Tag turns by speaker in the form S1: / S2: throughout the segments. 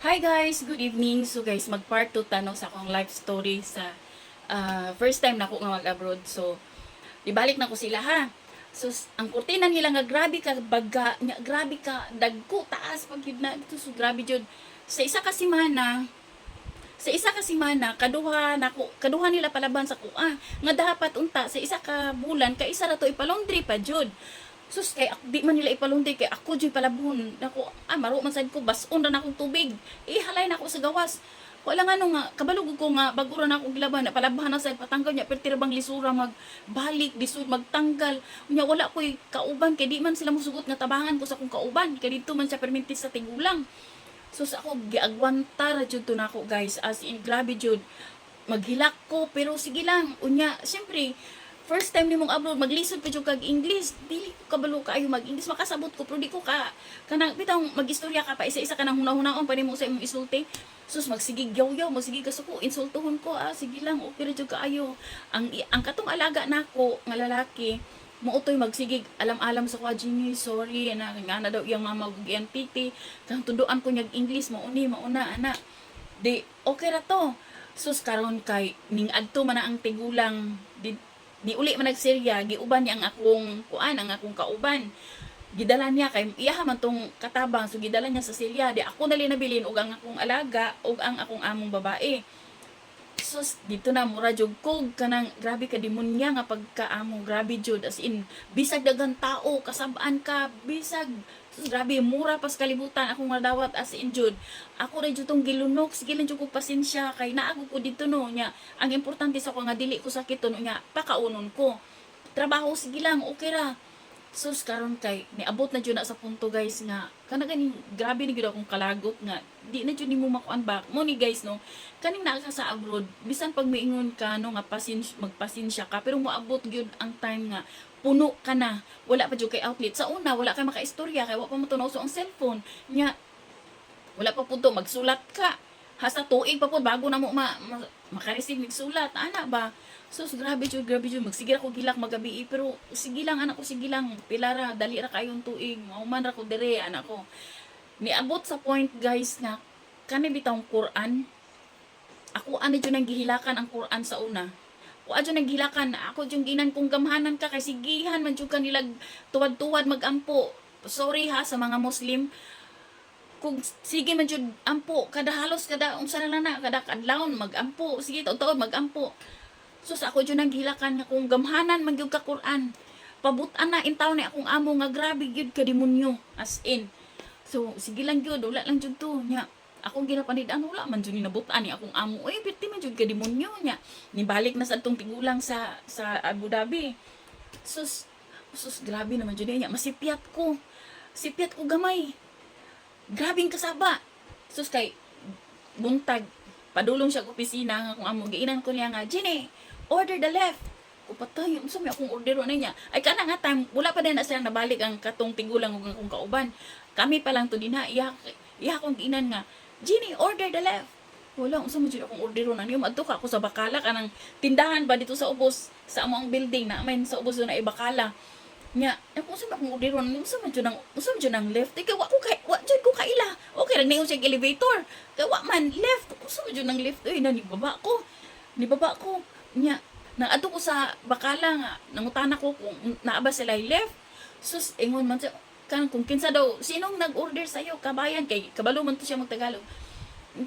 S1: Hi guys, good evening. So guys, mag-part 2 tanong sa akong life story sa first time na ako nga mag-abroad. So, ibalik na ko sila ha. So, ang kurtina nila nga grabe ka baga, nga grabe ka dagko taas pag yun na ito. So, grabe jud. Sa isa ka semana, kaduha nila palaban sa kuha. Nga dapat unta sa isa ka bulan ka isa ra to ipalaundry pa jud. Sus kay di man nila ipalunti kay ako joy palabon nako maro man sad ko bason ra na akong tubig ihalay na ako sa gawas wala nga nga kabalog ko nga bago ra na ako gilaban na palabahan na sa patanggal nya perti ra bang lisura magbalik disud magtanggal unya wala koy kauban kay di man sila mosugot nga tabangan ko sa akong kauban kay didto man siya permintis sa tigulang sus ako giagwanta ra jud to nako guys as in grabe jud maghilak ko pero sige lang unya syempre first time nimong abroad maglisod pa jud kag English dili ko kabalo kaayo mag-English makasabot ko pero di ko kanang bitang magistorya ka pa isa-isa ka nang hunahunahon pa nimo sa imong isulti sus magsigig yaw-yaw magsigig kasuko insultuhon ko sige lang okay ra jud kaayo ang katong alaga nako nga lalaki muutoy magsigig alam-alam sa kwa Jimmy sorry na nga daw iyang mama ug iyang titi kang tunduan ko nyag English mauna ana di okay ra to sus karon kay ning adto man ang tigulang di uli man nagserya giuban niya ang akong kauban gidala niya kay iya man tong katabang so gidala niya sa silya di ako nali nabilin og ang akong alaga og ang akong among babae sus dito na mura jud ko kanang grabe ka demonya nga pagkaamo grabe jud as in bisag daghang tao kasab-an ka bisag sus grabe mura pas kalibutan akong madawat as in jud ako ra jud tong gilunok sige lang jud ko pasensya kay naago ko dito no nya ang importante sa ko nga dili ko sakit no nya pakaunon ko trabaho sige lang okay ra sus karon kay niabot na jud na sa punto guys nga kana ganing grabe ni gyud akong kalagot nga di na jud nimo makuan back mo ni guys no kaning naa ka sa abroad bisan pag miingon ka no nga magpasensya ka pero moabot gyud ang time nga puno ka na wala pa jud kay outlet sa una wala kay makaistorya kay wa pa mo tunaw so ang cellphone nya wala pa pud magsulat ka hasta tuig pa pud bago na mo maka-receive mig sulat ana ba sus grabe jud magsige ako gilak magabi pero sige lang anak ko sige lang pilara dali ra kayong tuig mauman ra ko dire anak ko niabot sa point guys nga kani bitawng Quran ako ani jud nang gihilakan ang Quran sa una o adyo nang gihilakan ako jud ginan kong gamhanan ka kay sigihan man jud kanila tuwad-tuwad magampo sorry ha sa mga Muslim kung sige man jud ampo kada halos kada unsa na kada kadlawon magampo sige taud-taud magampo sus ako jud nang gilakan nga kung gamhanan man gyud ka Quran pabutan na intaw ni akong amo nga grabe gyud ka demonyo as in so sige lang gyud wala lang jud to nya akong ginapanid-an wala man jud ni nabutan ni akong amo oy perti man jud ka demonyo nya nibalik na sa atong tigulang sa Abu Dhabi sus grabe naman jud nya masipyat ko gamay grabing kasaba sus kay buntag padulong siya sa opisina nga kung amo giinan ko niya nga Jenny order the left ko patay unsa may akong ordero na niya ay kana nga time wala pa din na siya nabalik ang katong tigulang ug akong kauban kami pa lang to dinha iya akong giinan nga Jenny order the left wala unsa man jud akong ordero na niya madto ka ako sa bakala kanang tindahan ba dito sa ubos sa among building na may sa ubos na ibakala nya ako sa akong ordero na unsa man jud ang left kay wa jud ko kaila okay ra ningon siya elevator kay wa man left unsa man jud ang left oy nibaba ko nya nang adto ko sa bakala nga nangutana ko kung naaba sila left sus ingon man siya kan kung kinsa daw sinong nag-order sayo kabayan kay kabalo man to siya magtagalog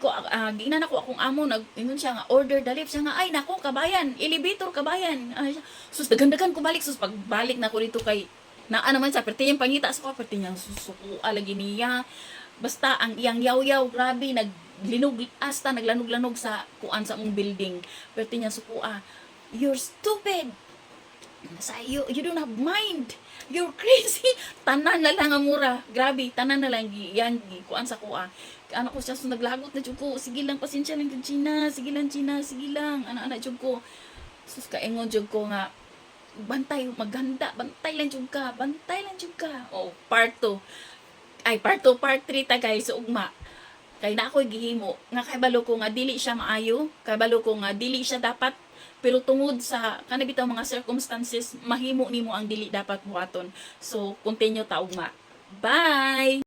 S1: ko ginan ako akong amo ingon siya nga order the left siya nga ay nako kabayan elevator kabayan sus dagan-dagan ko balik sus pagbalik na ko dito kay naa naman sa perti yung pangita sa ko perti niyang susuko lagi niya basta ang iyang yaw-yaw grabe naglanog-lanog sa kuan sa mong building perti niya suko you're stupid you don't have mind you're crazy tanan na lang ang mura grabe tanan na lang yan kuan sa kuan anak ko siya so naglagot na jud ko sige lang pasensya lang China sige lang anak jud ko sus kaingon jud ko nga bantay maganda bantay lang jud ka oh part 2 part 3 ta guys ugma kay na ako gihimo nga kabalo ko nga dili siya maayo kabalo ko nga dili siya dapat pero tungod sa kanabitaw mga circumstances mahimo nimo ang dili dapat buhaton so continue ta ugma bye.